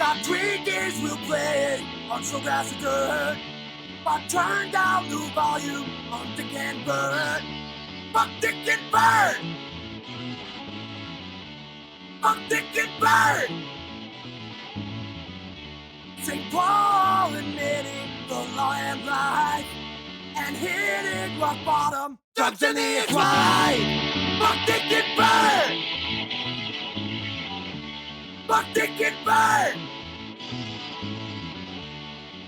Got tweakers will play on some grass and dirt, but turn down the volume on Dick and Bird. Fuck Dick and Bird! Fuck Dick and Bird! St. Paul admitting the law and life, and hitting rock bottom, drugs in the ex-wife. Fuck Dick and Bird! Fuck Dick and Bird!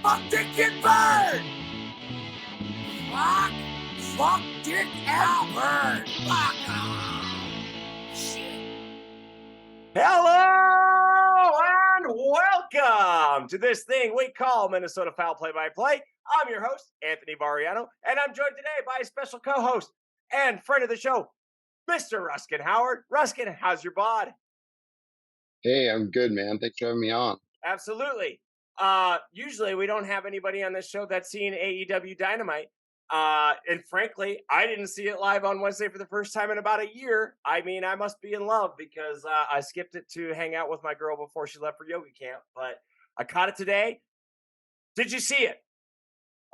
Fuck Dick and Bird! Fuck Dick and Bird! Fuck shit. Hello and welcome to this thing we call Minnesota Foul Play-by-Play. I'm your host, Anthony Variano, and I'm joined today by a special co-host and friend of the show, Mr. Ruskin Howard. Ruskin, how's your bod? Hey, I'm good, man. Thanks for having me on. Absolutely. Usually we don't have anybody on this show that's seen AEW Dynamite. And frankly, I didn't see it live on Wednesday for the first time in about a year. I mean, I must be in love because I skipped it to hang out with my girl before she left for yoga camp. But I caught it today. Did you see it?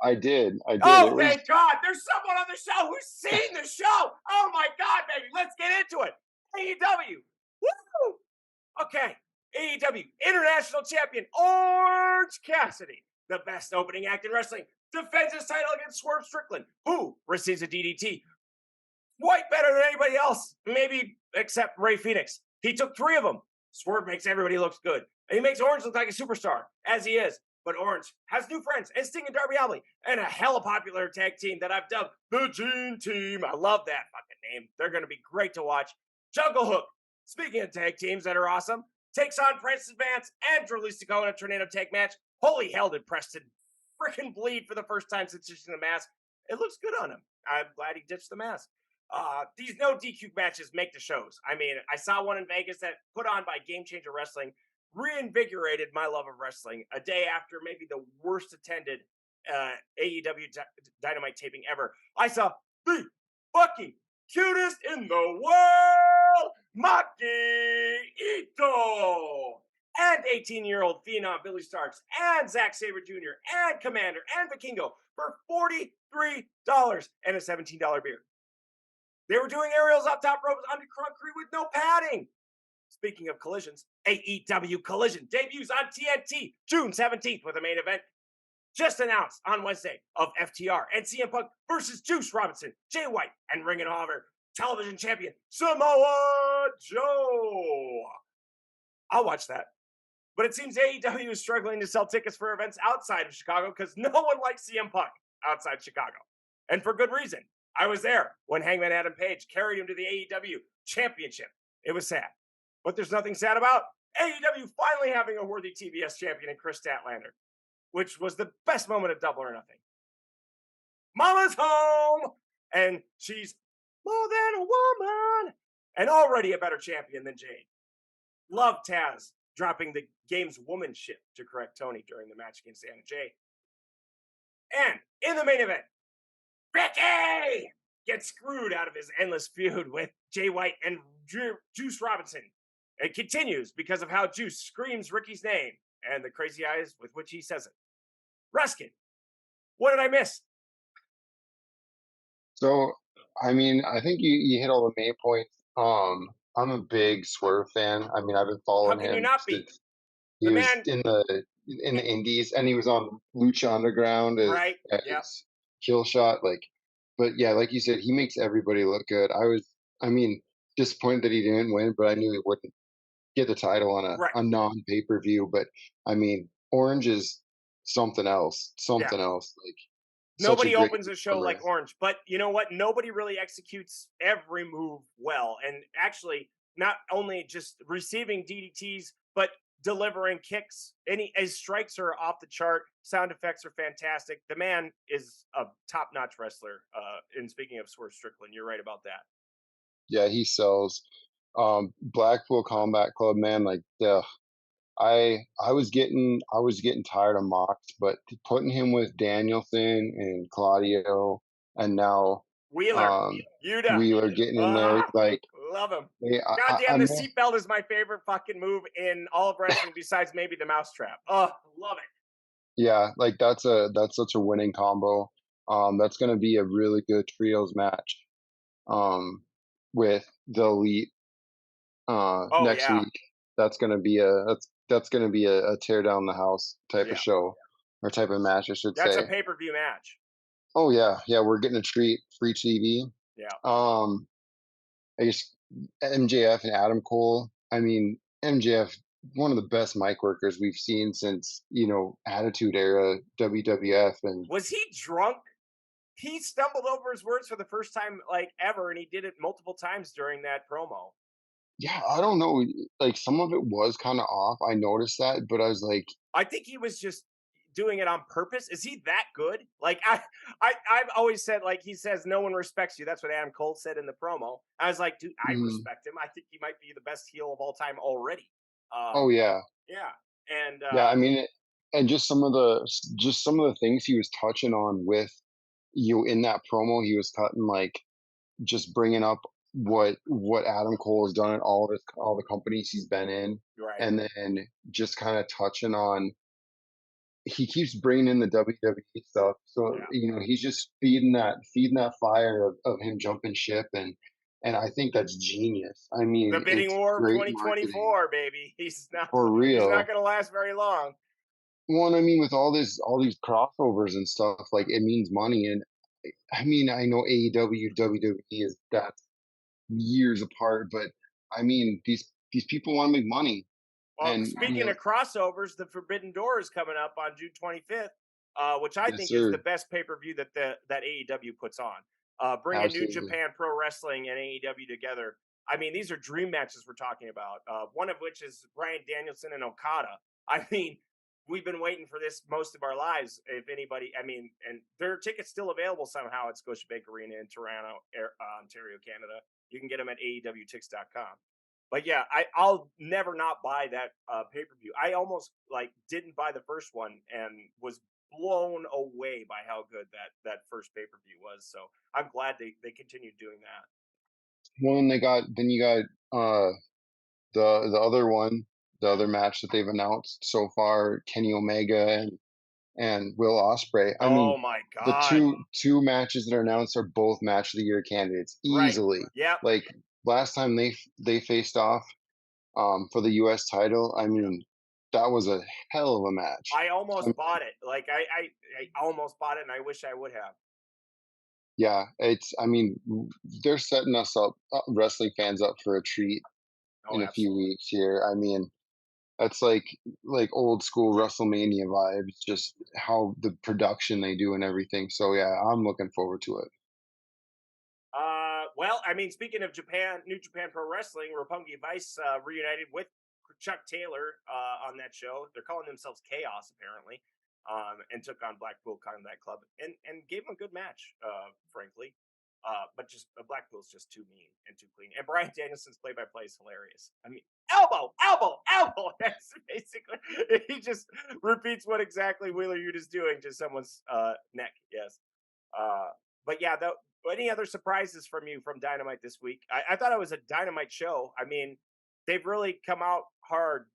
I did. Oh, thank God. There's someone on the show who's seen the show. Oh, my God, baby. Let's get into it. AEW. Woo! Okay. AEW International Champion Orange Cassidy, the best opening act in wrestling, defends his title against Swerve Strickland, who receives a DDT. Quite better than anybody else, maybe except Ray Phoenix. He took 3 of them. Swerve makes everybody look good. And he makes Orange look like a superstar, as he is. But Orange has new friends, and Sting and Darby Allin, and a hella popular tag team that I've dubbed the Gene Team. I love that fucking name. They're going to be great to watch. Jungle Hook, speaking of tag teams that are awesome, takes on Francis Vance and Drew Mystico in a tornado tag match. Holy hell, did Preston freaking bleed for the first time since ditching the mask. It looks good on him. I'm glad he ditched the mask. These no DQ matches make the shows. I mean, I saw one in Vegas that put on by Game Changer Wrestling reinvigorated my love of wrestling a day after maybe the worst attended AEW Dynamite taping ever. I saw the fucking cutest in the world, Maki Itoh, and 18-year-old phenom Billy Starks, and Zack Sabre Jr., and Commander, and Vikingo for $43 and a $17 beer. They were doing aerials off top ropes under concrete with no padding. Speaking of collisions, AEW Collision debuts on TNT June 17th with a main event just announced on Wednesday of FTR and CM Punk versus Juice Robinson, Jay White, and Ring of Honor television champion Samoa Joe. I'll watch that. But it seems AEW is struggling to sell tickets for events outside of Chicago because no one likes CM Punk outside Chicago. And for good reason. I was there when Hangman Adam Page carried him to the AEW championship. It was sad. But there's nothing sad about AEW finally having a worthy TBS champion in Chris Statlander, which was the best moment of Double or Nothing. Mama's home, and she's more than a woman, and already a better champion than Jade. Love Taz dropping the game's womanship to correct Tony during the match against Anna Jay. And in the main event, Ricky gets screwed out of his endless feud with Jay White and Juice Robinson. It continues because of how Juice screams Ricky's name and the crazy eyes with which he says it. Ruskin, what did I miss? So, I mean, I think you hit all the main points. I'm a big Swerve fan. I mean, I've been following How can you him not be? since he was in the Indies, and he was on Lucha Underground as, Right. as Yep. Kill Shot. But yeah, like you said, he makes everybody look good. I mean, disappointed that he didn't win, but I knew he wouldn't get the title on a non-pay-per-view. But I mean, Orange is something else. Nobody opens a show like Orange, but you know what? Nobody really executes every move well. And actually, not only just receiving DDTs, but delivering kicks. His strikes are off the chart. Sound effects are fantastic. The man is a top-notch wrestler. And speaking of Swerve Strickland, you're right about that. Yeah, he sells. Blackpool Combat Club, man, I was getting tired of Mox, but putting him with Danielson and Claudio, and now Wheeler. Yuta. Wheeler getting in there, like love him. hey, Goddamn, the seatbelt is my favorite fucking move in all of wrestling besides maybe the mousetrap. Oh, love it. Yeah, like that's such a winning combo. That's gonna be a really good trios match. With the elite Oh next yeah. week. That's gonna be a tear down the house type of Yeah. show or type of match, I should That's a say. pay-per-view match. Oh yeah, yeah, we're getting a treat, free TV. Yeah. I guess MJF and Adam Cole. I mean, MJF, one of the best mic workers we've seen since Attitude Era WWF, and Was he drunk? He stumbled over his words for the first time like ever, and he did it multiple times during that promo. yeah, I don't know. Like some of it was kind of off. I noticed that, but I was like, I think he was just doing it on purpose. Is he that good? Like I've always said, like he says, no one respects you. That's what Adam Cole said in the promo. I was like, dude, I mm, respect him. I think he might be the best heel of all time already. oh yeah, Yeah, and yeah. I mean, and just some of the things he was touching on with you in that promo, he was cutting like just bringing up what Adam Cole has done at all the companies he's been in, right. and then just kind of touching on he keeps bringing in the WWE stuff. So Yeah. he's just feeding that fire of him jumping ship, and I think that's genius. I The mean, bidding it's war of great marketing 2024, baby. He's not for he's not real. gonna last very long. Well, and I mean, with all these crossovers and stuff, like it means money. And I mean, I know AEW, WWE is that's years apart, but I mean, these people want to make money, Well, and speaking of crossovers, the Forbidden Door is coming up on June 25th, which I yes, think is sir, the best pay per view that AEW puts on. Bringing New absolutely. Japan Pro Wrestling and AEW together. I mean, these are dream matches we're talking about. One of which is Bryan Danielson and Okada. I mean, we've been waiting for this most of our lives. If anybody, I mean, and there are tickets still available somehow at Scotiabank Arena in Toronto, Ontario, Canada. You can get them at AEWTix.com. But yeah, I'll never not buy that pay per view. I almost like didn't buy the first one and was blown away by how good that first pay per view was. So I'm glad they continued doing that. Well, and then you got the other one, the other match that they've announced so far, Kenny Omega and Will Ospreay. I mean, Oh my the god! two matches that are announced are both match of the year candidates Right? easily. Yep. Like last time they faced off for the U.S. title, I mean, that was a hell of a match. I I almost mean, bought it. Like I almost bought it, and I wish I would have. yeah, I mean, they're setting us up, wrestling fans up for a treat Oh, in a few absolutely. weeks here. I mean, that's like old school WrestleMania vibes, just how the production they do and everything. So yeah, I'm looking forward to it. Well, I mean, speaking of Japan, New Japan Pro Wrestling, Roppongi Vice reunited with Chuck Taylor on that show. They're calling themselves Chaos, apparently, and took on Blackpool Combat Club and gave them a good match, frankly. But just Blackpool's just too mean and too clean. And Bryan Danielson's play-by-play is hilarious. I mean, elbow, elbow, elbow. That's basically he just repeats what exactly Wheeler Yuta's doing to someone's neck. Yes. But yeah, any other surprises from you from Dynamite this week? I thought it was a Dynamite show. I mean, they've really come out hard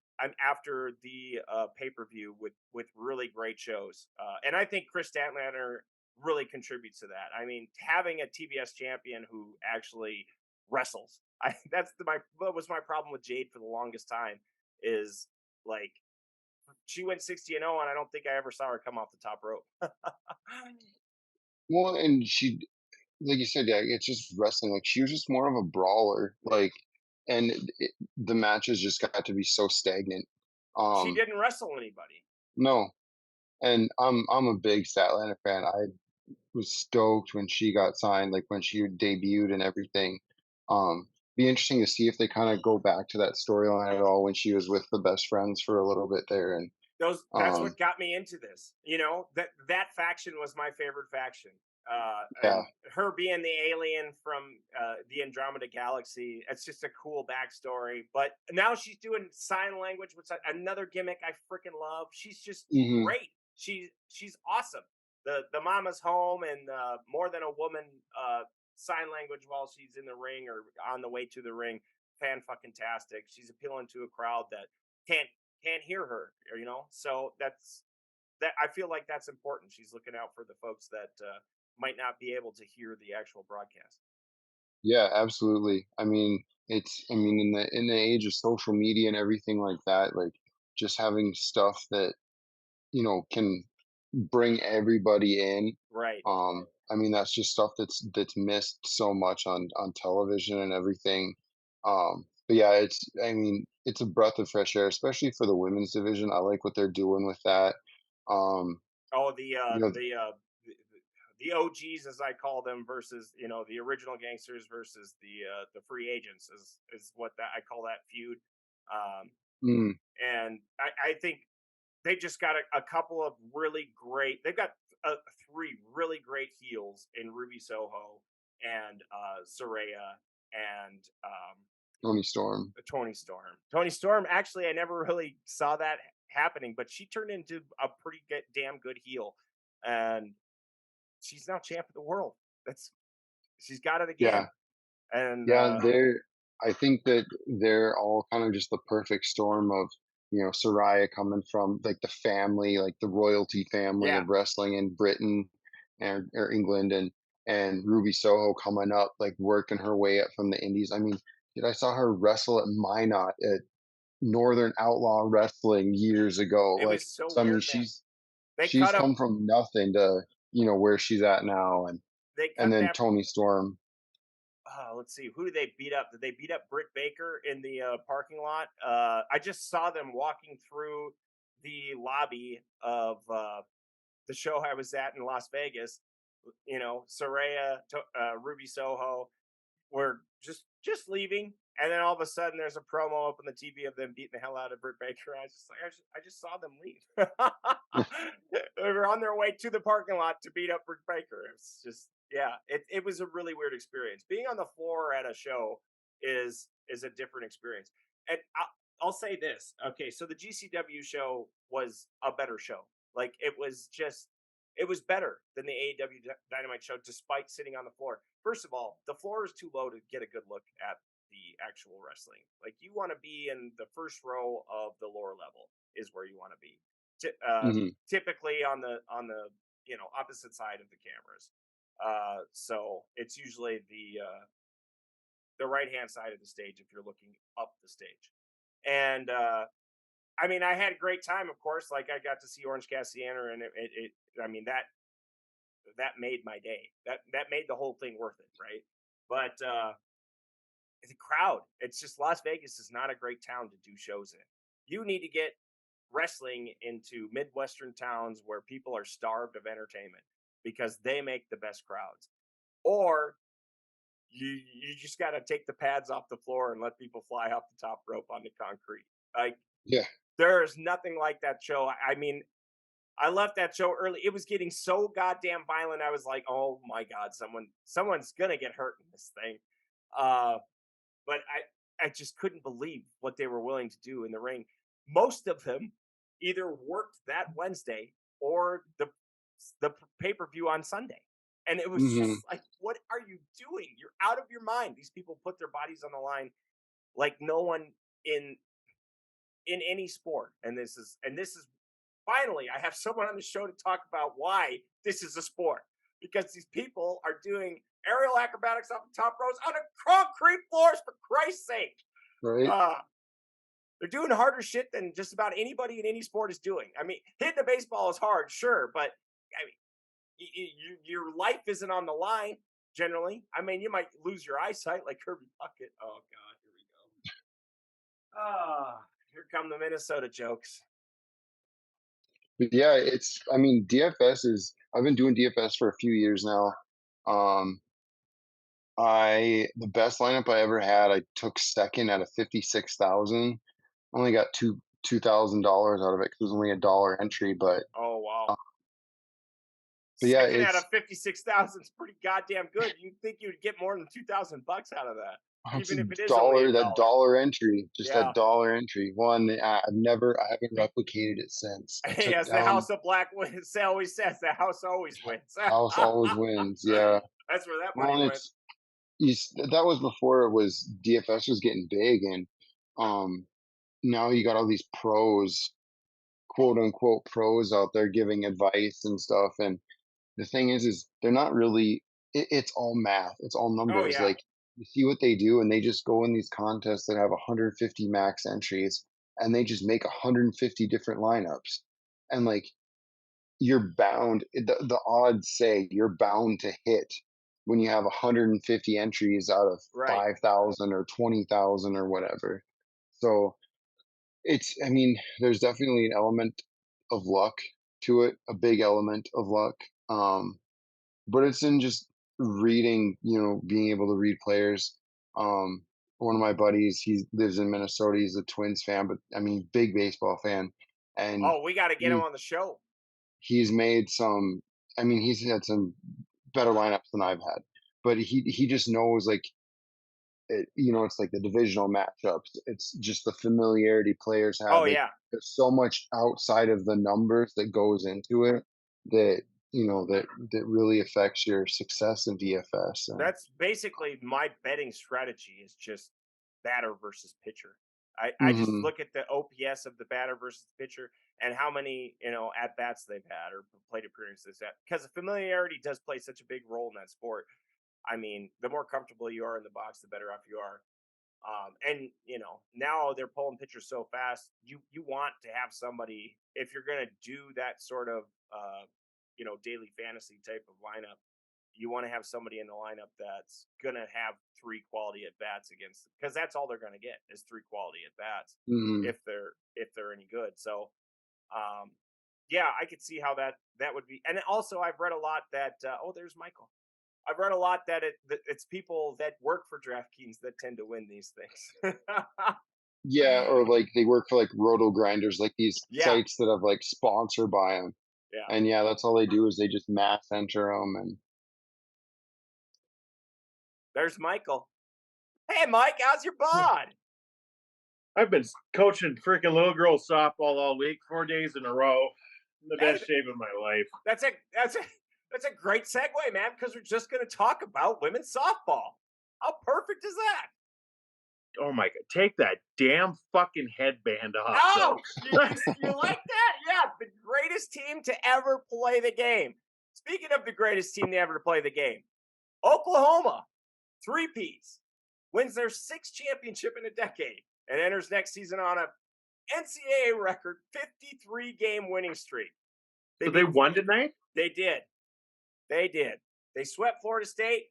after the pay-per-view with really great shows. And I think Chris Statlander really contributes to that. I mean, having a TBS champion who actually wrestles. That was my problem with Jade for the longest time is like she went 60-0 and I don't think I ever saw her come off the top rope. Well, and she, like you said, yeah, it's just wrestling. Like she was just more of a brawler. Like, and the matches just got to be so stagnant. She Um, didn't wrestle anybody. no, and I'm a big Statlander fan. I was stoked when she got signed, like when she debuted and everything. Be interesting to see if they kind of go back to that storyline at all when she was with the best friends for a little bit there. And That's what got me into this. You know, that faction was my favorite faction. yeah, And her being the alien from the Andromeda Galaxy, it's just a cool backstory. But now she's doing sign language, which another gimmick I freaking love. She's just hmm, great. She's awesome. The Mama's Home and More Than a Woman sign language while she's in the ring or on the way to the ring. Fan-fucking-tastic. She's appealing to a crowd that can't hear her, So that I feel like that's important. She's looking out for the folks that might not be able to hear the actual broadcast. Yeah, absolutely. In the age of social media and everything like that, like just having stuff that, can bring everybody in. Right. That's just stuff that's missed so much on television and everything. But yeah, it's a breath of fresh air, especially for the women's division. I like what they're doing with that. Um, Oh, you know, the OGs, as I call them, versus the original gangsters versus the free agents is what that I call that feud. Um, mm, and I think they just got a couple of really great. They've got three really great heels in Ruby Soho and Soraya and Tony Storm. Tony Storm. Tony Storm. Actually, I never really saw that happening, but she turned into a pretty damn good heel, and she's now champ of the world. She's got it again. Yeah, And yeah, I think that they're all kind of just the perfect storm of, Soraya coming from like the family, like the royalty family yeah, of wrestling in Britain and or England, and Ruby Soho coming up, like working her way up from the indies. Dude, I saw her wrestle at Minot at Northern Outlaw Wrestling years ago. it Like, was so so weird, man. she's They she's cut up. come from nothing to, where she's at now, They and cut then that. Tony Storm. Let's see. Who did they beat up? Did they beat up Britt Baker in the parking lot? I just saw them walking through the lobby of the show I was at in Las Vegas. Soraya, Ruby Soho were just leaving, and then all of a sudden there's a promo up on the TV of them beating the hell out of Britt Baker. I just saw them leave. They were on their way to the parking lot to beat up Britt Baker. It's just it was a really weird experience. Being on the floor at a show is a different experience. And I'll say this. Okay, so the GCW show was a better show. Like it was better than the AEW Dynamite show, despite sitting on the floor. First of all, the floor is too low to get a good look at the actual wrestling. Like you want to be in the first row of the lower level is where you want to be. Hmm. Typically on the opposite side of the cameras. So it's usually the right hand side of the stage if you're looking up the stage. And I had a great time, of course. Like I got to see Orange Cassidy, and that made my day. That made the whole thing worth it, right? But the crowd, it's just Las Vegas is not a great town to do shows in. You need to get wrestling into Midwestern towns where people are starved of entertainment because they make the best crowds. Or you just got to take the pads off the floor and let people fly off the top rope onto concrete. Like Yeah. there is nothing like that show. I left that show early. It was getting so goddamn violent. I was like, oh my God, someone's gonna get hurt in this thing. But I just couldn't believe what they were willing to do in the ring. Most of them either worked that Wednesday or the pay-per-view on Sunday. And it was Hmm. just like, what are you doing? You're out of your mind. These people put their bodies on the line like no one in any sport. And this is finally, I have someone on the show to talk about why this is a sport. Because these people are doing aerial acrobatics off the top rows on a concrete floors, for Christ's sake. Right. They're doing harder shit than just about anybody in any sport is doing. Hitting a baseball is hard, sure, but your life isn't on the line generally. You might lose your eyesight like Kirby Puckett. Oh God, here we go. Here come the Minnesota jokes. But yeah, DFS is. I've been doing DFS for a few years now. Um, the best lineup I ever had, I took second out of 56,000. Only got $2,000 out of it because it was only $1 entry. Oh wow. Uh, but yeah, Second out of it's 56,000 is pretty goddamn good. You'd think you'd get more than $2,000 out of that, it's even a if it is only dollar. a That dollar. dollar entry, just Yeah. that dollar entry. I haven't replicated it since. I took As the down House of Black always says, the house always wins. house always wins. Yeah. That's where that Well, money and went. that was before it was DFS was getting big, and now you got all these pros, quote unquote pros out there giving advice and stuff. And the thing is they're not really. It's all math. It's all Oh numbers. yeah, Like you see what they do, and they just go in these contests that have 150 max entries, and they just make 150 different lineups, and like you're bound. The odds say you're bound to hit when you have 150 entries out of right. 5,000 or 20,000 or whatever. So I mean, there's definitely an element of luck to it, a big element of luck. But it's in just reading, being able to read players. Um, One of my buddies, he lives in Minnesota. He's a Twins fan, but I mean, big baseball fan. And Oh, we got to get him he, on the show. he's made some, I mean, he's had some better lineups than I've had, but he just knows like it's like the divisional matchups. It's just the familiarity players have. Oh Like yeah, there's so much outside of the numbers that goes into it that that really affects your success in DFS. And that's basically my betting strategy is just batter versus pitcher. I just hmm look at the OPS of the batter versus pitcher and how many at bats they've had or plate appearances because familiarity does play such a big role in that sport. I mean, the more comfortable you are in the box, the better off you are. And now they're pulling pitchers so fast. You want to have somebody if you're going to do that sort of daily fantasy type of lineup. You want to have somebody in the lineup that's going to have 3 quality at bats against them because that's all they're going to get is 3 quality at bats hmm if they're any good. So yeah, I could see how that would be. And also, I've read a lot that there's Michael. I've read a lot that it's people that work for DraftKings that tend to win these things. yeah, or like they work for like roto grinders, like these Yeah, sites that have like sponsored by them. yeah. And yeah, that's all they do is they just mass enter them. And There's Michael. Hey, Mike, how's your bod? I've been coaching freaking little girl softball all week, 4 days in a row. The Hey, best shape of my life. that's a great segue, man, because we're just going to talk about women's softball. How perfect is that? Oh my god! Take that damn fucking headband off. Oh, you like that? Yeah, the greatest team to ever play the game. Speaking of the greatest team to ever play the game, Oklahoma, three-peats, wins their 6th championship in a decade and enters next season on a NCAA record 53-game winning streak. So they won tonight? They did. They did. They swept Florida State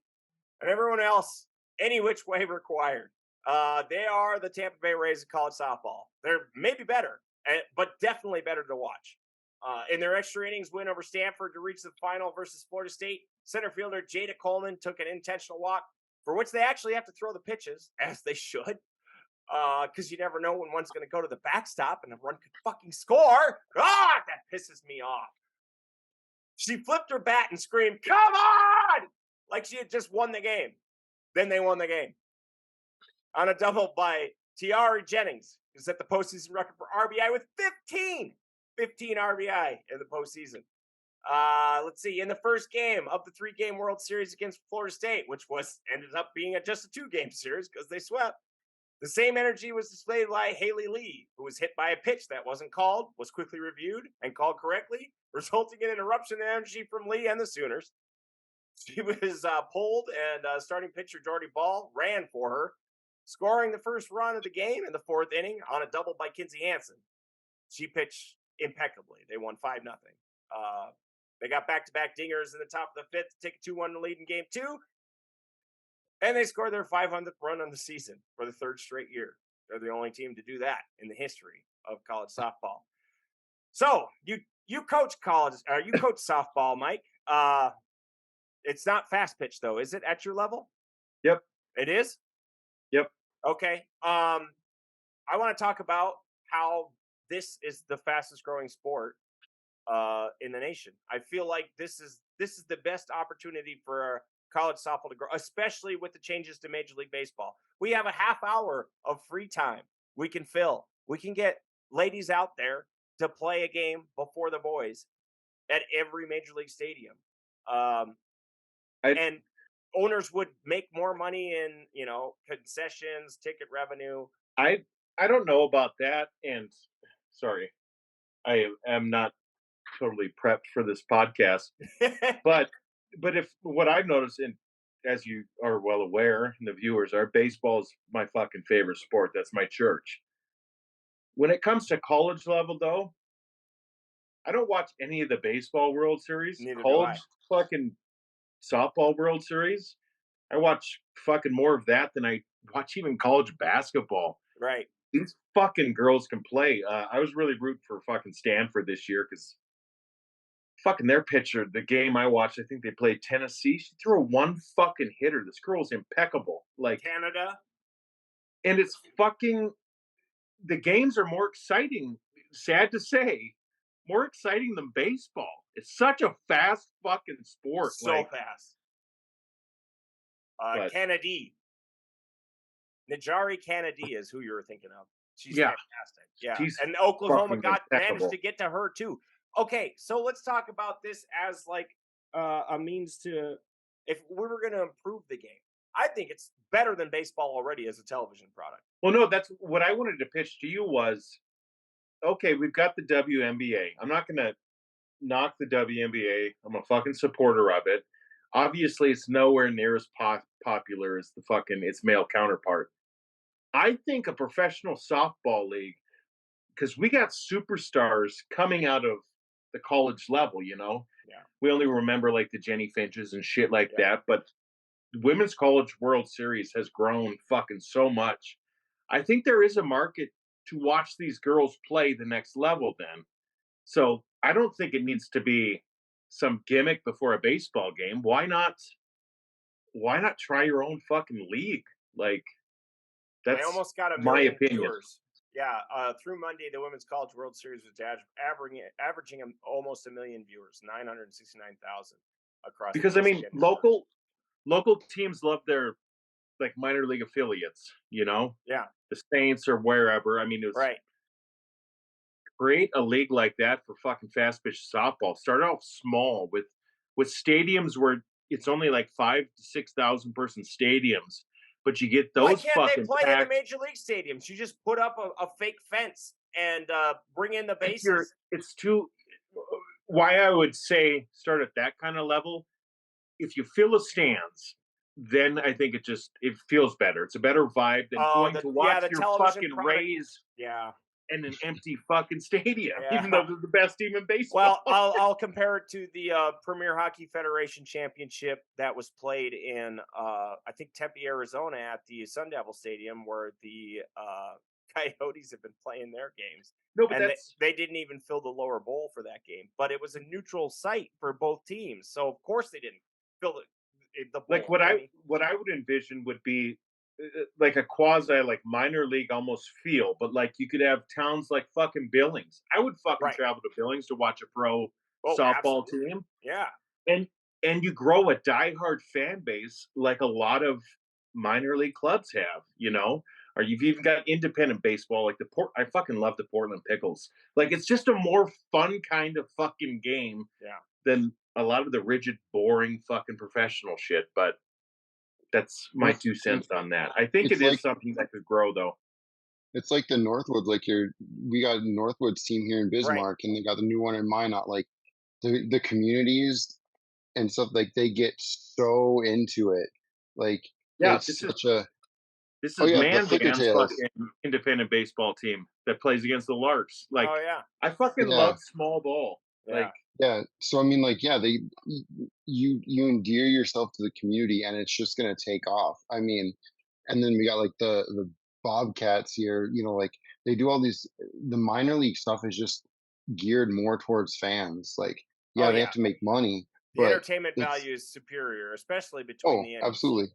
and everyone else any which way required. They are the Tampa Bay Rays of college softball. They're maybe better, but definitely better to watch. In their extra innings win over Stanford to reach the final versus Florida State, center fielder Jada Coleman took an intentional walk for which they actually have to throw the pitches, as they should, because you never know when one's going to go to the backstop and a run could fucking score. God, that pisses me off. She flipped her bat and screamed, "Come on!" like she had just won the game. Then they won the game on a double by Tiara Jennings, who set the postseason record for RBI with 15 RBI in the postseason. Let's see. In the first game of the 3-game World Series against Florida State, which ended up being just a 2-game series because they swept, the same energy was displayed by Haley Lee, who was hit by a pitch that wasn't called, was quickly reviewed, and called correctly, resulting in an eruption of energy from Lee and the Sooners. She was pulled, and starting pitcher Jordy Ball ran for her, scoring the first run of the game in the 4th inning on a double by Kinsey Hansen. She pitched impeccably. They won 5-0. They got back-to-back dingers in the top of the 5th to take a 2-1 lead in Game 2. And they scored their 500th run on the season for the 3rd straight year. They're the only team to do that in the history of college softball. So you coach you coach softball, Mike. It's not fast pitch though, is it at your level? Yep. It is? Yep. Okay. I want to talk about how this is the fastest growing sport in the nation. I feel like this is the best opportunity for college softball to grow, especially with the changes to Major League Baseball. We have a half hour of free time we can fill. We can get ladies out there to play a game before the boys at every Major League stadium. owners would make more money in, concessions, ticket revenue. I don't know about that, and sorry, I am not totally prepped for this podcast, but if what I've noticed, and as you are well aware, and the viewers are, baseball is my fucking favorite sport. That's my church. When it comes to college level, though, I don't watch any of the baseball World Series. Neither do College I. fucking softball World Series, I watch fucking more of that than I watch even college basketball. Right. These fucking girls can play. I was really rooting for fucking Stanford this year because fucking their pitcher, the game I watched, I think they played Tennessee. She threw a one fucking hitter. This girl's impeccable. Like Canada. And it's fucking, the games are more exciting, sad to say, more exciting than baseball. It's such a fast fucking sport. So fast. Kennedy. Najari Kennedy is who you were thinking of. She's fantastic. Yeah. And Oklahoma managed to get to her too. Okay, so let's talk about this as like a means to, if we were going to improve the game. I think it's better than baseball already as a television product. Well, no, that's what I wanted to pitch to you was, okay, we've got the WNBA. I'm not going to knock the WNBA. I'm a fucking supporter of it. Obviously, it's nowhere near as popular as the fucking its male counterpart. I think a professional softball league, because we got superstars coming out of the college level, Yeah. We only remember like the Jenny Finches and shit like that, but Women's College World Series has grown fucking so much. I think there is a market to watch these girls play the next level then. So I don't think it needs to be some gimmick before a baseball game. Why not try your own fucking league? Like, that's almost got my opinion. Viewers. Yeah, through Monday, the Women's College World Series was averaging almost 1 million viewers, 969,000 across. Because I mean, local teams love their like minor league affiliates, Yeah, the Saints or wherever. I mean, it was right. Create a league like that for fucking fast pitch softball. Start off small with stadiums where it's only like 5,000 to 6,000 person stadiums. But you get those. Why can't they play in the major league stadiums? You just put up a fake fence and bring in the bases. It's too. Why I would say start at that kind of level. If you fill the stands, then I think it feels better. It's a better vibe than going to watch your fucking Rays. Yeah. In an empty fucking stadium, even though they're the best team in baseball. Well, I'll compare it to the Premier Hockey Federation Championship that was played in, I think, Tempe, Arizona at the Sun Devil Stadium, where the Coyotes have been playing their games. No, but they didn't even fill the lower bowl for that game. But it was a neutral site for both teams, so of course they didn't fill the bowl. Like what I would envision would be like a quasi like minor league almost feel, but like you could have towns like fucking Billings. I would fucking travel to Billings to watch a pro softball team. Yeah. And you grow a diehard fan base like a lot of minor league clubs have, or you've even got independent baseball like I fucking love the Portland Pickles. Like it's just a more fun kind of fucking game than a lot of the rigid, boring fucking professional shit, but that's my 2 cents on that. I think it is something that could grow, though. It's like the Northwoods. Like we got a Northwoods team here in Bismarck, and they got the new one in Minot. Like the communities and stuff. Like they get so into it. Like this is Mandan's fucking independent baseball team that plays against the Larks. Like, I fucking love small ball. Like. Yeah. So I mean, like, you endear yourself to the community, and it's just gonna take off. I mean, and then we got like the Bobcats here. Like they do all these. The minor league stuff is just geared more towards fans. Like, they have to make money. The entertainment value is superior, especially between the ends. Absolutely.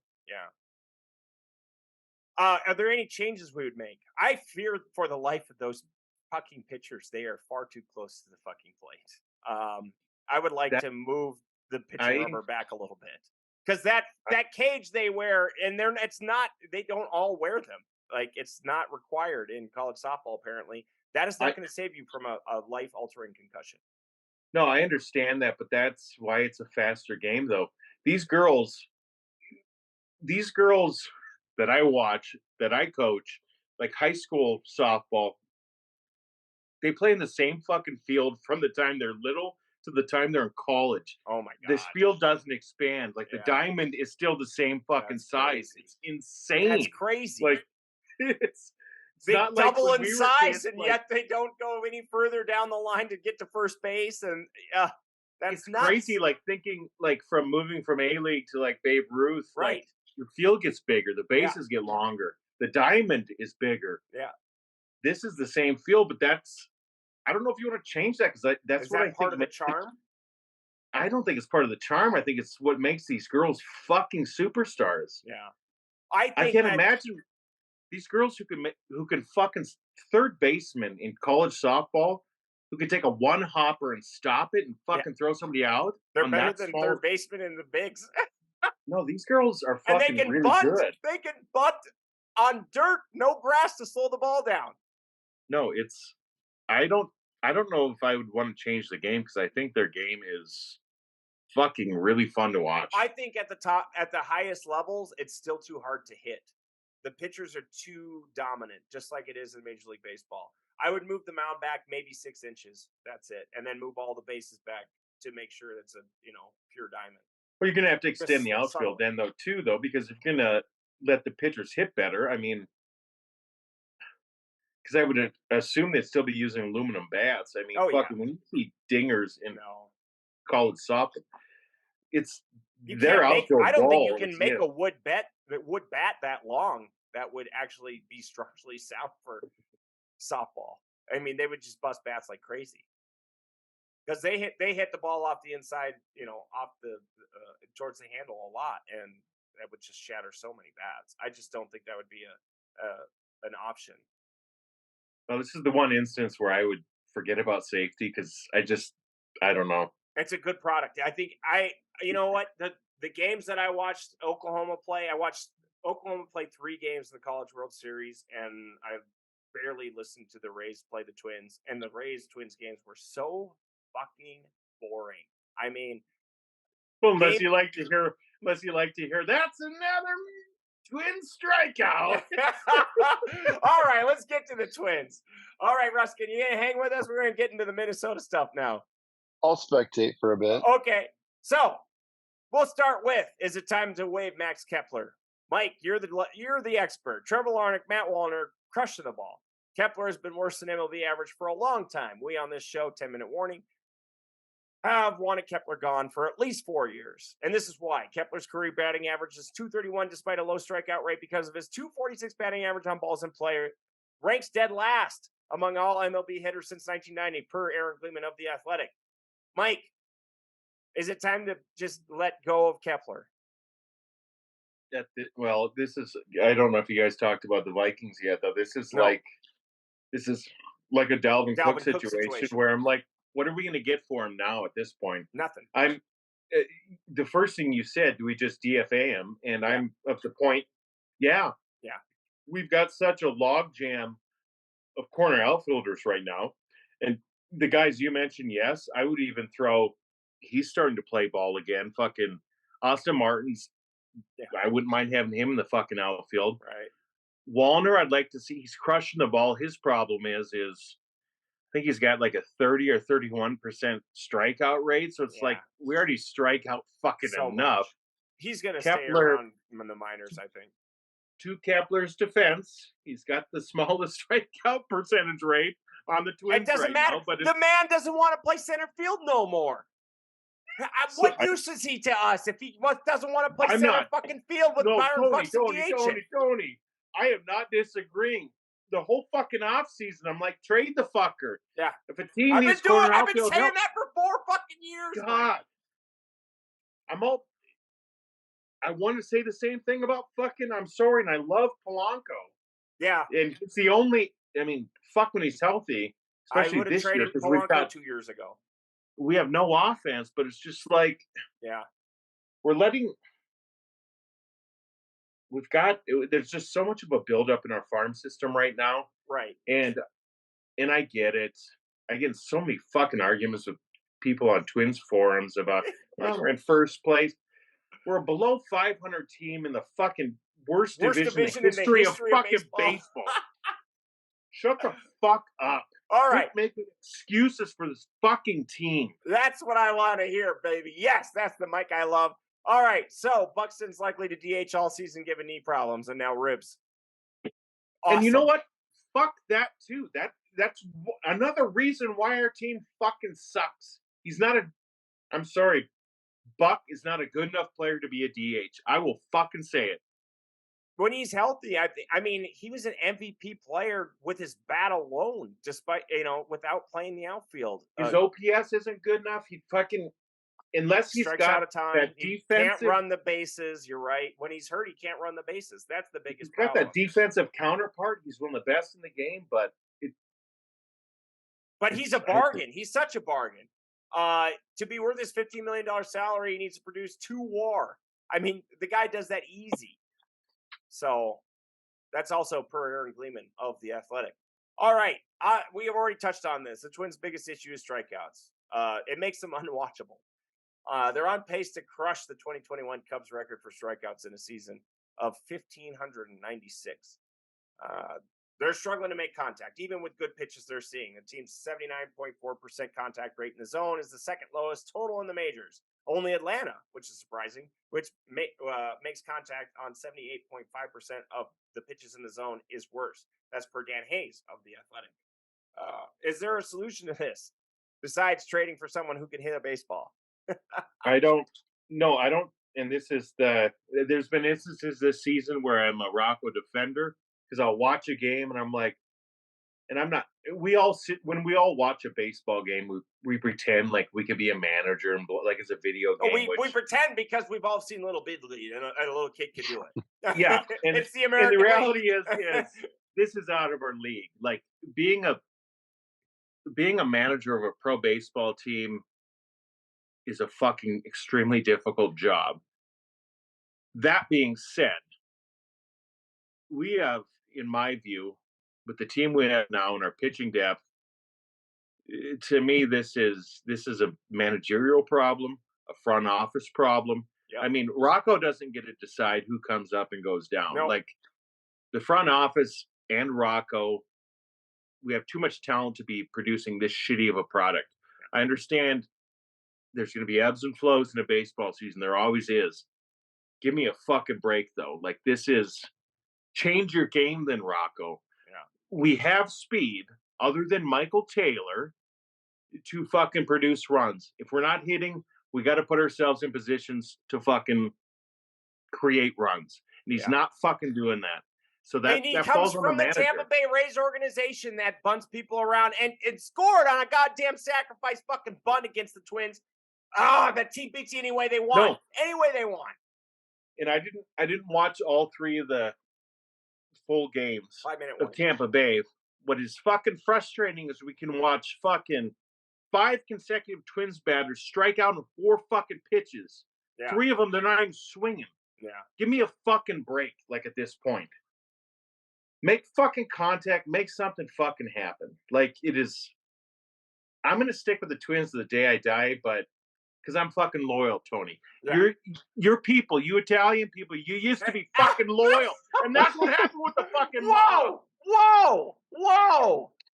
Yeah. Are there any changes we would make? I fear for the life of those fucking pitchers. They are far too close to the fucking plate. I would like to move the pitching rubber back a little bit, because that cage they wear, and they don't all wear them. Like, it's not required in college softball. Apparently, that is not going to save you from a life-altering concussion. No, I understand that, but that's why it's a faster game, though. These girls, these girls that I watch, that I coach, like high school softball, they play in the same fucking field from the time they're little to the time they're in college. Oh my god. This field doesn't expand. Like the diamond is still the same fucking size. Crazy. It's insane. That's crazy. Like it's they not double like in we were size, kids, and like, yet they don't go any further down the line to get to first base. And that's nuts. crazy. Like thinking, like from moving from A League to like Babe Ruth, right? Like, your field gets bigger, the bases get longer, the diamond is bigger. Yeah, this is the same field, but that's. I don't know if you want to change that because that's what I think. Part of the charm. I don't think it's part of the charm. I think it's what makes these girls fucking superstars. Yeah, I can't imagine these girls who can fucking third baseman in college softball, who can take a one hopper and stop it and fucking throw somebody out. They're better than third baseman in the bigs. No, these girls are fucking and they can really bunt. good. They can bunt on dirt, no grass to slow the ball down. No, it's. I don't know if I would want to change the game because I think their game is fucking really fun to watch. I think at the highest levels, it's still too hard to hit. The pitchers are too dominant, just like it is in Major League Baseball. I would move the mound back maybe 6 inches. That's it. And then move all the bases back to make sure it's a, pure diamond. Well, you're going to have to extend the outfield then, though, because if you're going to let the pitchers hit better, I mean, because I would assume they'd still be using aluminum bats. I mean, when you see dingers in college softball, it's their outfield. I don't think you can make a wood bat that long that would actually be structurally sound for softball. I mean, they would just bust bats like crazy because they hit the ball off the inside, off the towards the handle a lot, and that would just shatter so many bats. I just don't think that would be an option. Well, this is the one instance where I would forget about safety because I don't know. It's a good product. I think you know what? The games that I watched Oklahoma play, I watched Oklahoma play 3 games in the College World Series, and I barely listened to the Rays play the Twins. And the Rays-Twins games were so fucking boring. I mean, well, unless you like to hear, that's another Twin strikeout. All right, let's get to the Twins. All right, Ruskin, you gonna hang with us? We're gonna get into the Minnesota stuff now. I'll spectate for a bit. Okay, so we'll start with: is it time to waive Max Kepler? Mike, you're the expert. Trevor Larnach, Matt Wallner, crushing the ball. Kepler has been worse than MLB average for a long time. We on this show, 10-minute warning, have wanted Kepler gone for at least 4 years. And this is why. Kepler's career batting average is .231 despite a low strikeout rate because of his .246 batting average on balls in play. Ranks dead last among all MLB hitters since 1990 per Aaron Gleeman of The Athletic. Mike, is it time to just let go of Kepler? Well, this is, I don't know if you guys talked about the Vikings yet, though. This is like a Dalvin Cook situation where I'm like, what are we going to get for him now at this point? Nothing. The first thing you said, do we just DFA him? And I'm of the point, we've got such a logjam of corner outfielders right now. And the guys you mentioned, yes, I would even throw, he's starting to play ball again. Fucking Austin Martin's, I wouldn't mind having him in the fucking outfield. Right. Wallner, I'd like to see, he's crushing the ball. His problem is I think he's got like a 30 or 31% strikeout rate. So it's like, we already strike out fucking enough. Much. He's going to stay around in the minors, I think. To Kepler's defense, he's got the smallest strikeout percentage rate on the Twins. It doesn't matter. Now, but the man doesn't want to play center field no more. What use is he to us if he doesn't want to play center fucking field with Byron Buxton DH? Tony, I am not disagreeing. The whole fucking offseason, I'm like, trade the fucker. Yeah. If a team needs corner outfield, I've been saying that for 4 fucking years. God. I want to say the same thing about fucking, I'm sorry, and I love Polanco. Yeah. And it's the only, fuck when he's healthy, especially this year. Because we've got 2 years ago. We have no offense, but it's just like, there's just so much of a buildup in our farm system right now. Right. And I get it. I get so many fucking arguments with people on Twins forums about, we're in first place. We're a below 500 team in the fucking worst division in the history history of fucking baseball. Shut the fuck up. All right. Quit making excuses for this fucking team. That's what I want to hear, baby. Yes, that's the mic I love. All right, so Buxton's likely to DH all season given knee problems and now ribs. Awesome. And you know what? Fuck that too. That's another reason why our team fucking sucks. I'm sorry. Buck is not a good enough player to be a DH. I will fucking say it. When he's healthy, I mean, he was an MVP player with his bat alone, despite, without playing the outfield. His OPS isn't good enough. He fucking, unless he's strikes got out of time, that he defensive, can't run the bases. You're right. When he's hurt, he can't run the bases. That's the biggest he's got problem. that defensive counterpart. He's one of the best in the game, but he's a bargain. He's such a bargain. To be worth his $15 million salary, he needs to produce 2 WAR. I mean, the guy does that easy. So that's also per Aaron Gleeman of The Athletic. All right. We have already touched on this. The Twins' biggest issue is strikeouts. It makes them unwatchable. They're on pace to crush the 2021 Cubs record for strikeouts in a season of 1,596. They're struggling to make contact, even with good pitches they're seeing. The team's 79.4% contact rate in the zone is the second lowest total in the majors. Only Atlanta, which is surprising, which makes contact on 78.5% of the pitches in the zone, is worse. That's per Dan Hayes of The Athletic. Is there a solution to this besides trading for someone who can hit a baseball? I don't. And there's been instances this season where I'm a Rocco defender because I'll watch a game and I'm like, and I'm not. We all when we all watch a baseball game, we pretend like we could be a manager and like it's a video game. We pretend because we've all seen Little Big League and a little kid can do it. Yeah, and it's the American. And the reality is this is out of our league. Like being a manager of a pro baseball team is a fucking extremely difficult job. That being said, we have, in my view, with the team we have now and our pitching depth, to me, this is a managerial problem, a front office problem. Yep. I mean, Rocco doesn't get to decide who comes up and goes down. Nope. Like the front office and Rocco, we have too much talent to be producing this shitty of a product. I understand there's going to be ebbs and flows in a baseball season. There always is. Give me a fucking break, though. Like, this is change your game then, Rocco. Yeah. We have speed, other than Michael Taylor, to fucking produce runs. If we're not hitting, we got to put ourselves in positions to fucking create runs. And he's not fucking doing that. So that comes falls on from the Tampa Bay Rays organization that bunts people around and scored on a goddamn sacrifice fucking bunt against the Twins. That team beats you any way they want. No. Any way they want. And I didn't watch all 3 of the full games of Tampa Bay. What is fucking frustrating is we can watch fucking 5 consecutive Twins batters strike out in 4 fucking pitches. Yeah. 3 of them, they're not even swinging. Yeah. Give me a fucking break, like, at this point. Make fucking contact. Make something fucking happen. Like, it is... I'm going to stick with the Twins to the day I die, but... Because I'm fucking loyal, Tony. Yeah. Your people, you Italian people, you used to be fucking loyal. And that's what happened with the fucking Whoa!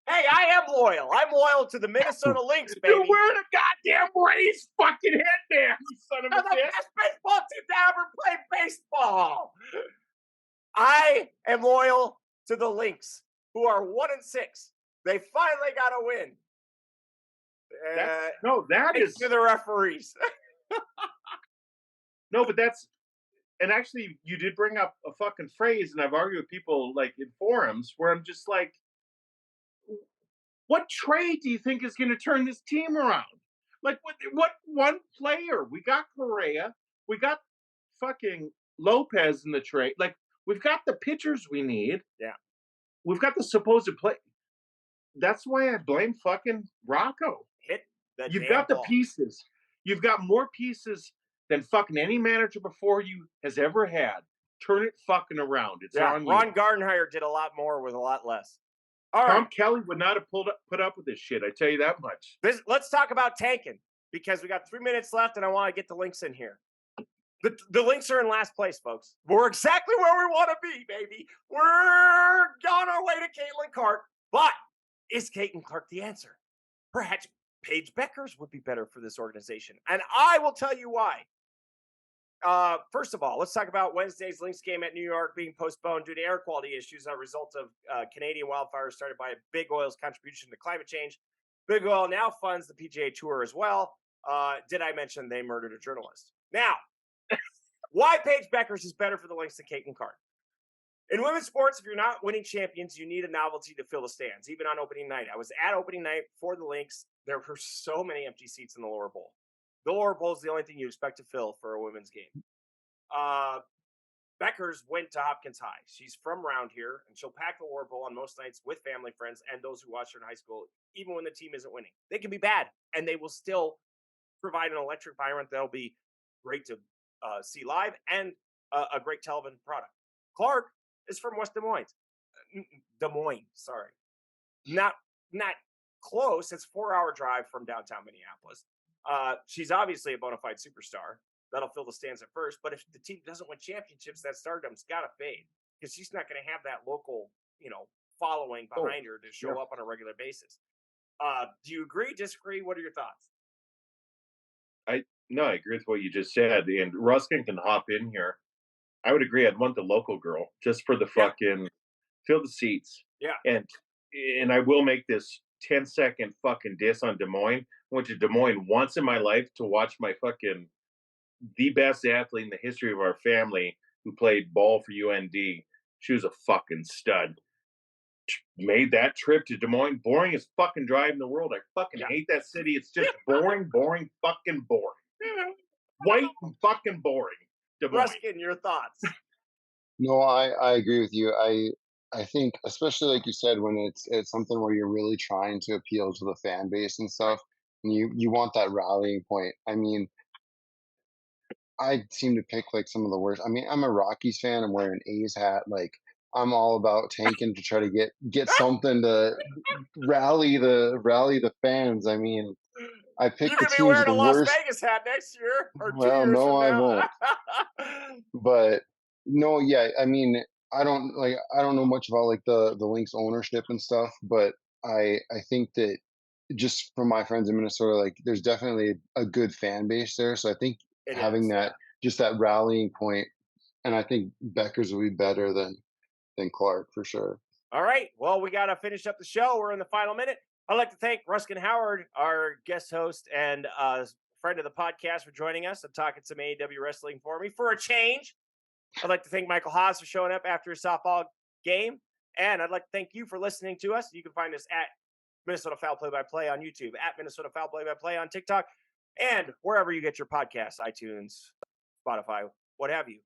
Hey, I am loyal. I'm loyal to the Minnesota Lynx, baby. You're wearing a goddamn Rays fucking headband, you son of a bitch. The best baseball team to ever play baseball. I am loyal to the Lynx, who are 1-6. They finally got a win. That is to the referees. No, but that's, and actually, you did bring up a fucking phrase, and I've argued with people like in forums where I'm just like, what trade do you think is going to turn this team around? Like, what one player? We got Correa, we got fucking Lopez in the trade. Like, we've got the pitchers we need. Yeah, we've got the supposed play. That's why I blame fucking Rocco. You've got the pieces. You've got more pieces than fucking any manager before you has ever had. Turn it fucking around. It's on you. Ron Gardenhire did a lot more with a lot less. Tom Kelly would not have put up with this shit. I tell you that much. Let's talk about tanking because we got 3 minutes left and I want to get the Lynx in here. The Lynx are in last place, folks. We're exactly where we want to be, baby. We're on our way to Caitlin Clark. But is Caitlin Clark the answer? Perhaps Paige Bueckers would be better for this organization. And I will tell you why. First of all, let's talk about Wednesday's Lynx game at New York being postponed due to air quality issues as a result of Canadian wildfires started by Big Oil's contribution to climate change. Big Oil now funds the PGA Tour as well. Did I mention they murdered a journalist? Now, why Paige Bueckers is better for the Lynx than Caitlin Clark? In women's sports, if you're not winning champions, you need a novelty to fill the stands, even on opening night. I was at opening night for the Lynx. There were so many empty seats in the lower bowl. The lower bowl is the only thing you expect to fill for a women's game. Bueckers went to Hopkins High. She's from around here, and she'll pack the lower bowl on most nights with family, friends, and those who watch her in high school, even when the team isn't winning. They can be bad, and they will still provide an electric environment that'll be great to see live and a great television product. Clark is from West Des Moines. Not close. It's a 4-hour drive from downtown Minneapolis. She's obviously a bona fide superstar. That'll fill the stands at first. But if the team doesn't win championships, that stardom's got to fade because she's not going to have that local, following behind her to show up on a regular basis. Do you agree, disagree? What are your thoughts? No, I agree with what you just said. And Ruskin can hop in here. I would agree. I'd want the local girl just for the fucking fill the seats. Yeah. And I will make this 10-second fucking diss on Des Moines. I went to Des Moines once in my life to watch my fucking the best athlete in the history of our family who played ball for UND. She was a fucking stud. Made that trip to Des Moines. Boring as fucking driving the world. I fucking hate that city. It's just boring, fucking boring. White and fucking boring. Des Moines. Ruskin, your thoughts? No, I agree with you. I think, especially like you said, when it's something where you're really trying to appeal to the fan base and stuff, and you want that rallying point. I mean, I seem to pick like some of the worst. I mean, I'm a Rockies fan. I'm wearing an A's hat. Like, I'm all about tanking to try to get something to rally the fans. I mean, I picked the teams teams with the the Las worst. Vegas hat next year or 2 Well, years no, from I now. won't. But no, yeah, I mean, I don't know much about like the Lynx ownership and stuff, but I think that just from my friends in Minnesota, like there's definitely a good fan base there. So I think having that just that rallying point, and I think Bueckers will be better than Clark for sure. All right. Well, we got to finish up the show. We're in the final minute. I'd like to thank Ruskin Howard, our guest host and friend of the podcast, for joining us and talking some AEW wrestling for me for a change. I'd like to thank Michael Haas for showing up after his softball game. And I'd like to thank you for listening to us. You can find us at Minnesota Foul Play-by-Play on YouTube, at Minnesota Foul Play-by-Play on TikTok, and wherever you get your podcasts, iTunes, Spotify, what have you.